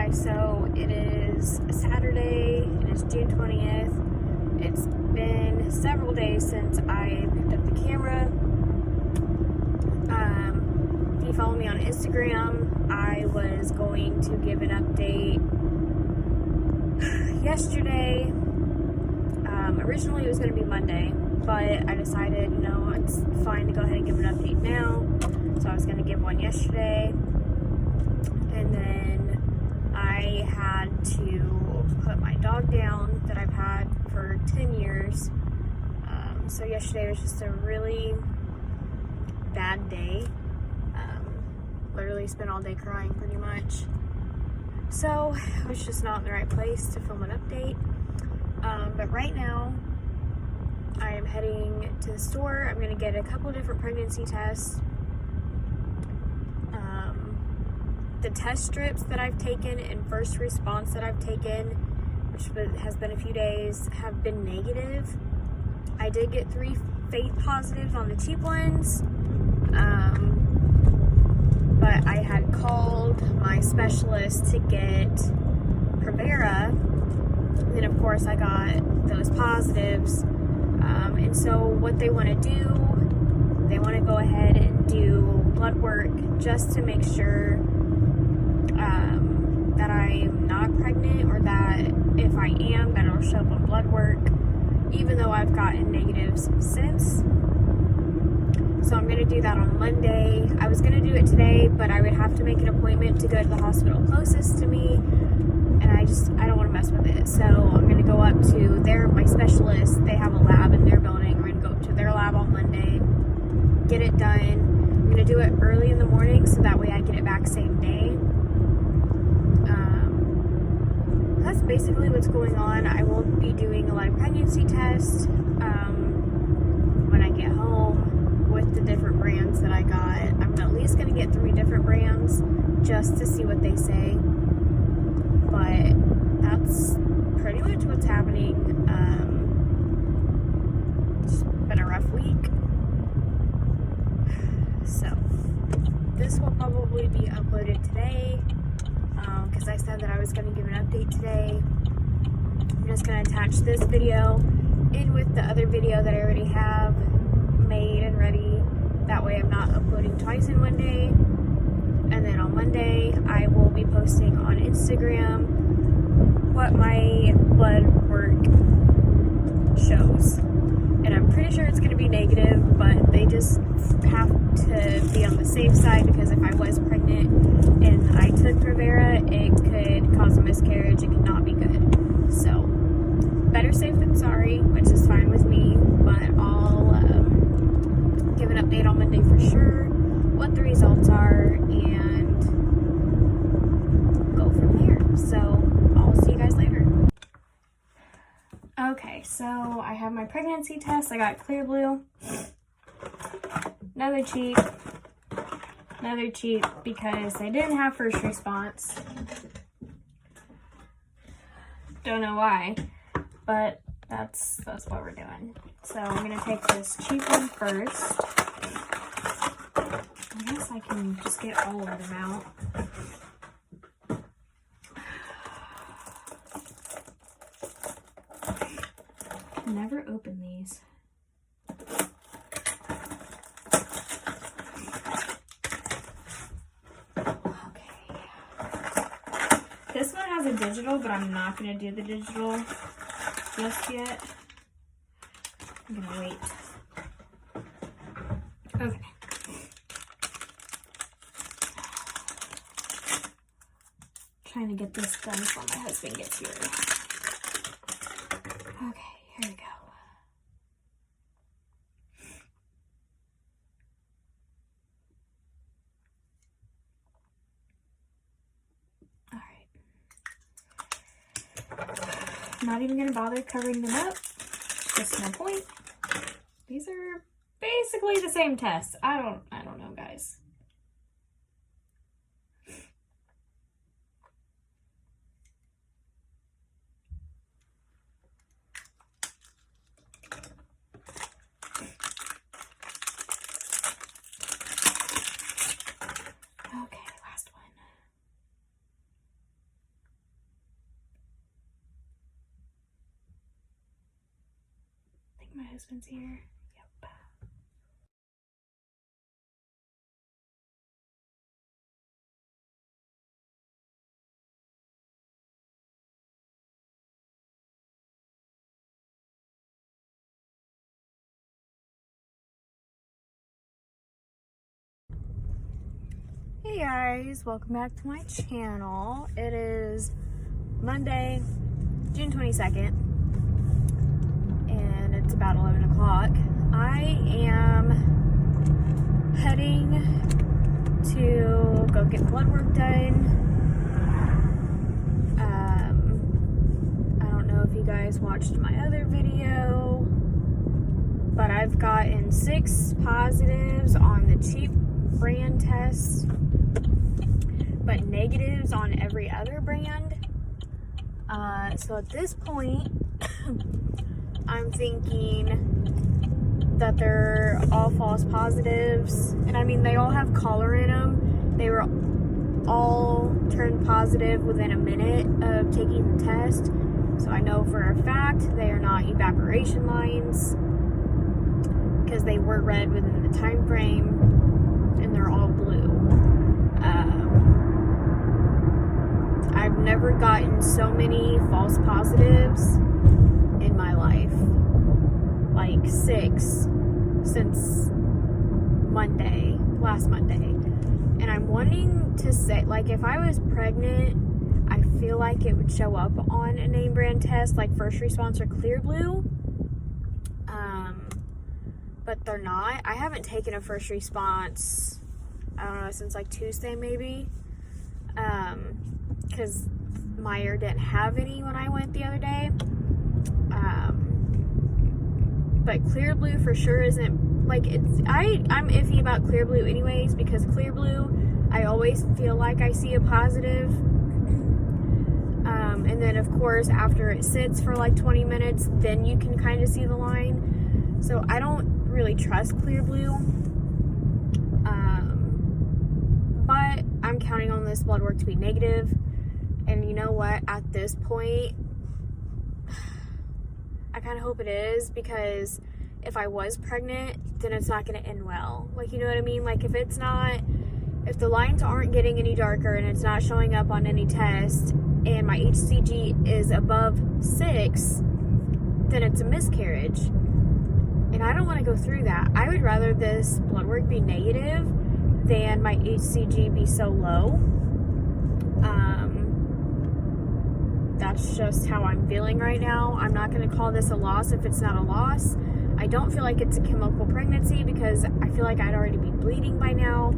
guys, so it is Saturday, it is June 20th. It's been several days since I picked up the camera. If you follow me on Instagram, I was going to give an update yesterday. Originally it was going to be Monday, but I decided, you know, it's fine to go ahead and give an update now. So I was going to give one yesterday, and then I had to put my dog down that I've had for 10 years. So yesterday was just a really bad day. Literally spent all day crying pretty much. So I was just not in the right place to film an update. But right now I am heading to the store. I'm going to get a couple different pregnancy tests. The test strips that I've taken and first response that I've taken, which has been a few days, have been negative. I did get 3 fake positives on the cheap ones, but I had called my specialist to get Prevera, and of course I got those positives. And so what they want to do, they want to go ahead and do blood work just to make sure that I'm not pregnant, or that if I am, that it'll show up on blood work, even though I've gotten negatives since. So I'm going to do that on Monday. I was going to do it today, but I would have to make an appointment to go to the hospital closest to me, and I don't want to mess with it. So I'm going to go up to my specialist. They have a lab in their building. We're going to go up to their lab on Monday, get it done. I'm going to do it early in the morning so that way I get it back same day. That's basically what's going on. I will be doing a lot of pregnancy tests when I get home with the different brands that I got. I'm at least going to get 3 different brands just to see what they say. But that's pretty much what's happening. It's been a rough week. So this will probably be uploaded today, because I said that I was going to give an update today. I'm just going to attach this video in with the other video that I already have made and ready. That way I'm not uploading twice in one day. And then on Monday I will be posting on Instagram what my blood work shows. And I'm pretty sure it's going to be negative, but they just have to be on the safe side, because if I was pregnant and I took Prevera, it could cause a miscarriage. It could not be good. So better safe than sorry, which is fine with me, but I'll give an update on Monday for sure, what the results are, and go from there. So I'll see you guys later. Okay, so I have my pregnancy test. I got Clear Blue. Another cheap because I didn't have first response. Don't know why, but that's what we're doing. So I'm gonna take this cheap one first. I guess I can just get all of them out. Never open these. Okay. This one has a digital, but I'm not going to do the digital just yet. I'm going to wait. Okay. Trying to get this done before my husband gets here. Okay. Here we go. All right. I'm not even going to bother covering them up. Just no point. These are basically the same test. I don't know, guys. Okay, last one. think my husband's here. Yep. Hey guys, welcome back to my channel. It is Monday, June 22nd, and it's about 11 o'clock. I am heading to go get blood work done. I don't know if you guys watched my other video, but I've gotten 6 positives on the cheap brand test, but negatives on every other brand. So at this point, I'm thinking that they're all false positives. And I mean, they all have collar in them. They were all turned positive within a minute of taking the test. So I know for a fact they are not evaporation lines, because they were red within the time frame, and they're all blue. I've never gotten so many false positives in my life, like 6 since last Monday. And I'm wanting to say, like, if I was pregnant, I feel like it would show up on a name brand test, like First Response or Clear Blue. But they're not. I haven't taken a First Response, I don't know, since like Tuesday maybe. Because Meyer didn't have any when I went the other day. But Clear Blue for sure isn't, like, I'm iffy about Clear Blue anyways, because Clear Blue, I always feel like I see a positive. And then of course after it sits for like 20 minutes, then you can kind of see the line. So I don't really trust Clear Blue. But I'm counting on this blood work to be negative. And you know what? At this point, I kind of hope it is, because if I was pregnant, then it's not going to end well. Like, you know what I mean? Like, if the lines aren't getting any darker and it's not showing up on any test, and my HCG is above 6, then it's a miscarriage. And I don't want to go through that. I would rather this blood work be negative than my HCG be so low. That's just how I'm feeling right now. I'm not going to call this a loss if it's not a loss. I don't feel like it's a chemical pregnancy, because I feel like I'd already be bleeding by now.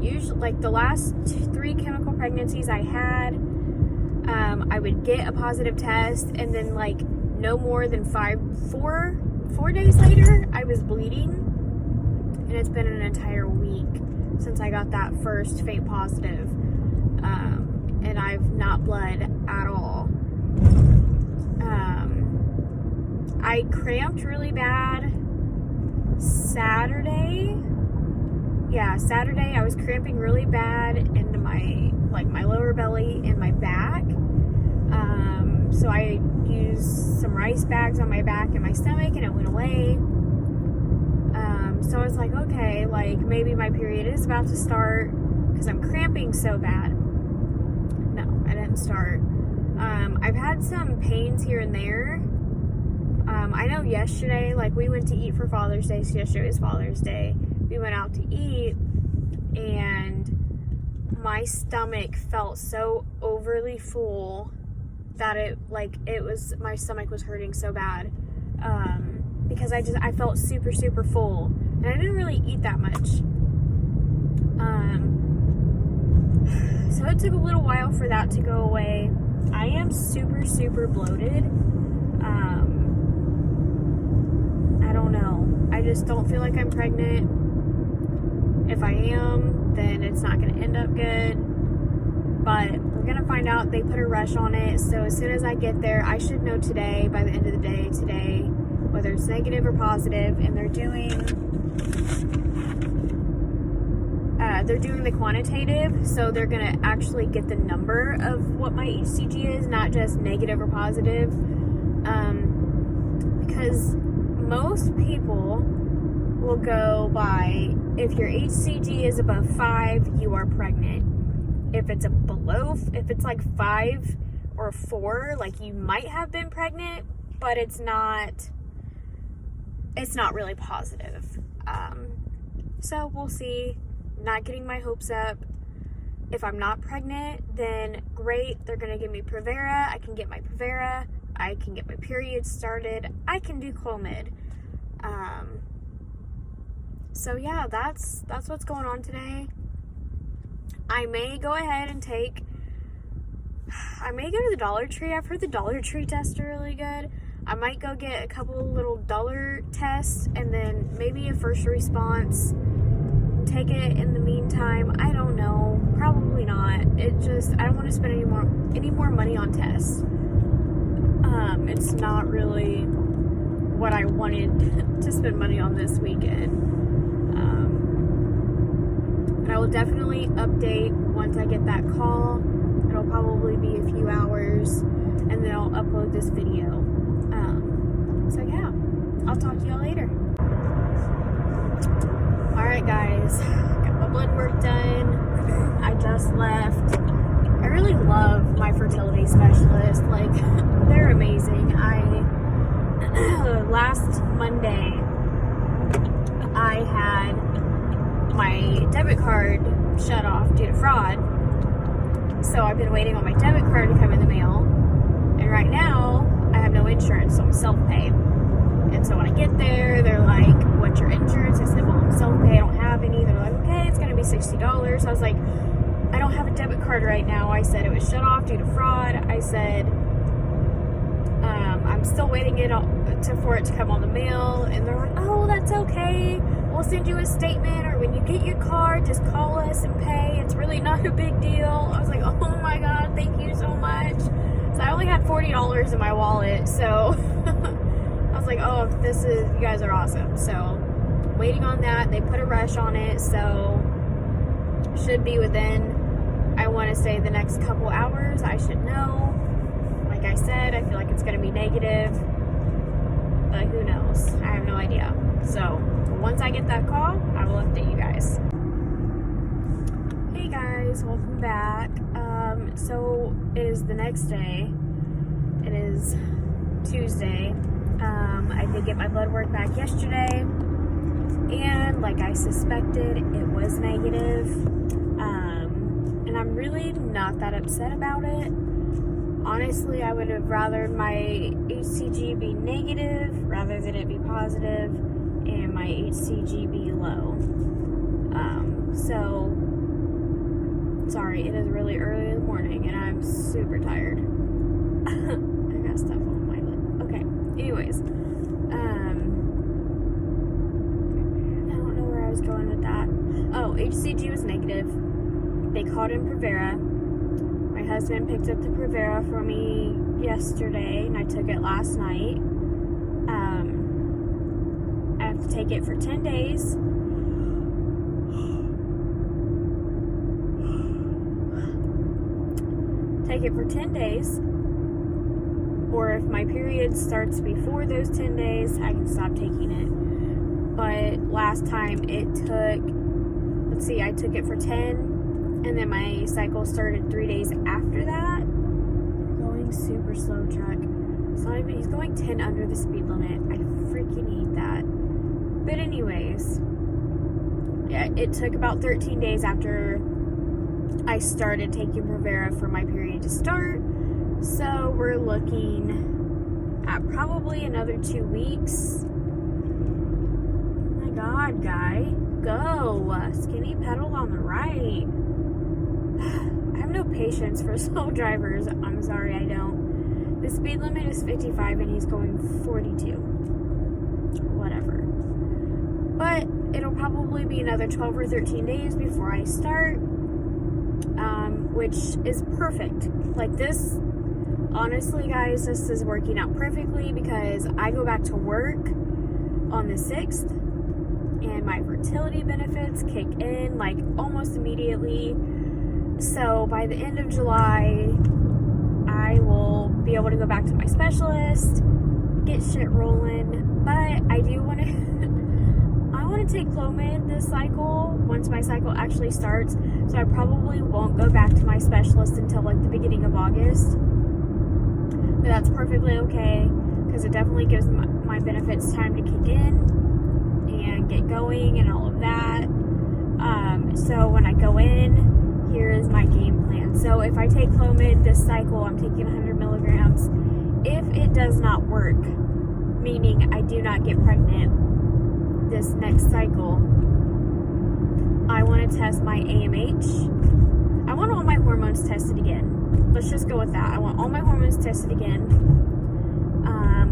Usually, like the last 3 chemical pregnancies I had, I would get a positive test, and then like no more than 4 days later, I was bleeding. And it's been an entire week since I got that first fake positive. And I've not bled at all. I cramped really bad Saturday. Yeah, Saturday I was cramping really bad into my lower belly and my back. So I used some rice bags on my back and my stomach, and it went away. So I was like, okay, like maybe my period is about to start, because I'm cramping so bad. No, I didn't start. I've had some pains here and there. I know yesterday, like we went to eat for Father's Day, so yesterday was Father's Day. We went out to eat, and my stomach felt so overly full that my stomach was hurting so bad. Because I felt super, super full, and I didn't really eat that much. So it took a little while for that to go away. I am super, super bloated. I don't know. I just don't feel like I'm pregnant. If I am, then it's not going to end up good. But we're going to find out. They put a rush on it. So as soon as I get there, I should know today, by the end of the day today, whether it's negative or positive. And they're doing the quantitative. So they're going to actually get the number of what my HCG is, not just negative or positive. Because most people will go by, if your HCG is above 5, you are pregnant. If it's if it's like 5 or 4, like you might have been pregnant, but it's not really positive. So we'll see. Not getting my hopes up. If I'm not pregnant, then great. They're gonna give me Provera. I can get my Provera. I can get my period started. I can do Clomid. So yeah, that's what's going on today. I may go ahead and I may go to the Dollar Tree. I've heard the Dollar Tree tests are really good. I might go get a couple little dollar tests and then maybe a first response. Take it in the meantime. I don't know. Probably not. I don't want to spend any more money on tests. It's not really what I wanted to spend money on this weekend. But I will definitely update once I get that call. It'll probably be a few hours, and then I'll upload this video. So yeah, I'll talk to y'all later. Alright guys, got my blood work done. I just left. I really love my fertility specialist. Like, they're amazing. Last Monday, I had my debit card shut off due to fraud. So I've been waiting on my debit card to come in the mail. And right now, I have no insurance, so I'm self-pay. And so when I get there, they're like, what's your insurance? I said, well, I'm self-pay, I don't have any. They're like, okay, it's gonna be $60. I was like, I don't have a debit card right now. I said it was shut off due to fraud. I said, I'm still waiting for it to come on the mail. And they're like, oh, that's okay. We'll send you a statement, or when you get your card, just call us and pay. It's really not a big deal. I was like, oh my God, thank you so much. So I only had $40 in my wallet. So I was like, oh, you guys are awesome. So waiting on that. They put a rush on it. So should be within, I want to say, the next couple hours. I should know. Like I said, I feel like it's going to be negative, but who knows? I have no idea. So once I get that call, I will update you guys. Hey guys, welcome back. So it is the next day. It is Tuesday. I did get my blood work back yesterday, and like I suspected, it was negative. And I'm really not that upset about it. Honestly, I would have rather my HCG be negative rather than it be positive and my HCG be low. So, sorry, it is really early in the morning and I'm super tired. I got stuff on my lip. Okay, anyways. I don't know where I was going with that. Oh, HCG was negative. They called in Provera. My husband picked up the Provera for me yesterday, and I took it last night. I have to take it for 10 days. Take it for 10 days. Or if my period starts before those 10 days, I can stop taking it. But last time it took, I took it for 10. And then my cycle started 3 days after that. Going super slow, truck. He's going 10 under the speed limit. I freaking hate that. But anyways, yeah, it took about 13 days after I started taking Provera for my period to start. So we're looking at probably another 2 weeks. Oh my God, guy. Go. Skinny pedal on the right. I have no patience for slow drivers. I'm sorry, I don't. The speed limit is 55 and he's going 42. Whatever. But it'll probably be another 12 or 13 days before I start, which is perfect. Like this, honestly, guys, this is working out perfectly because I go back to work on the 6th and my fertility benefits kick in like almost immediately. So by the end of July, I will be able to go back to my specialist, get shit rolling. But I do want to I want to take Clomid this cycle once my cycle actually starts, so I probably won't go back to my specialist until like the beginning of August. But that's perfectly okay, because it definitely gives my benefits time to kick in and get going and all of that. So when I go in, here is my game plan. So if I take Clomid this cycle, I'm taking 100 milligrams. If it does not work, meaning I do not get pregnant this next cycle, I want to test my AMH. I want all my hormones tested again. Let's just go with that. I want all my hormones tested again.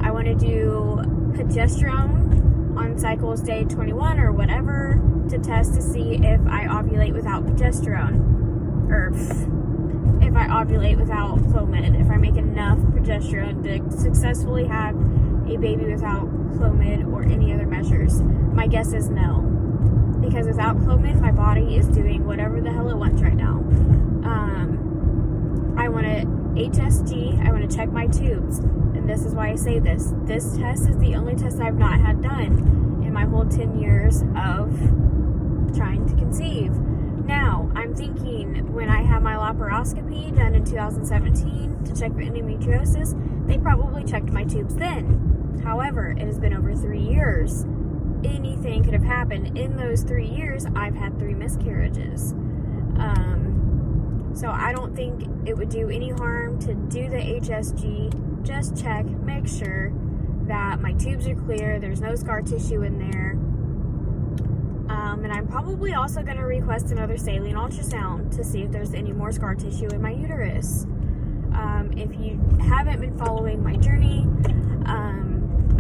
I want to do progesterone on cycles day 21 or whatever to test to see if I ovulate without progesterone, or if I ovulate without Clomid, if I make enough progesterone to successfully have a baby without Clomid or any other measures. My guess is no, because without Clomid, my body is doing whatever the hell it wants right now. I want to HCG, I want to check my tubes, and this is why I say this. This test is the only test I've not had done in my whole 10 years of trying to conceive. Now, I'm thinking when I had my laparoscopy done in 2017 to check for endometriosis, they probably checked my tubes then. However, it has been over 3 years. Anything could have happened. In those 3 years, I've had 3 miscarriages. So I don't think it would do any harm to do the HCG, just check, make sure that my tubes are clear, there's no scar tissue in there. And I'm probably also going to request another saline ultrasound to see if there's any more scar tissue in my uterus. If you haven't been following my journey,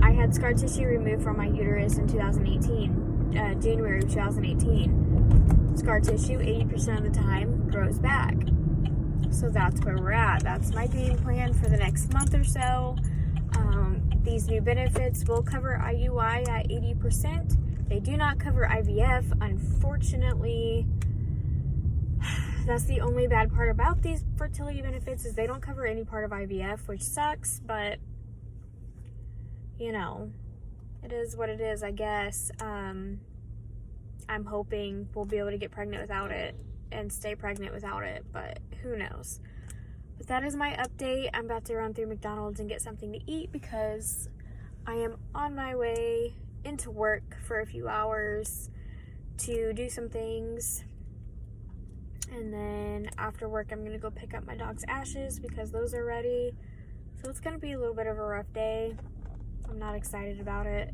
I had scar tissue removed from my uterus in 2018, January of 2018. Scar tissue, 80% of the time, grows back. So that's where we're at. That's my game plan for the next month or so. These new benefits will cover IUI at 80%. They do not cover IVF, unfortunately. That's the only bad part about these fertility benefits, is they don't cover any part of IVF, which sucks, but you know, it is what it is, I guess. I'm hoping we'll be able to get pregnant without it and stay pregnant without it, but who knows. But that is my update. I'm about to run through McDonald's and get something to eat because I am on my way into work for a few hours to do some things. And then after work, I'm going to go pick up my dog's ashes because those are ready. So it's going to be a little bit of a rough day. I'm not excited about it.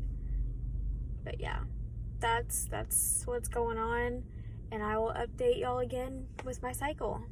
But yeah, that's what's going on. And I will update y'all again with my cycle.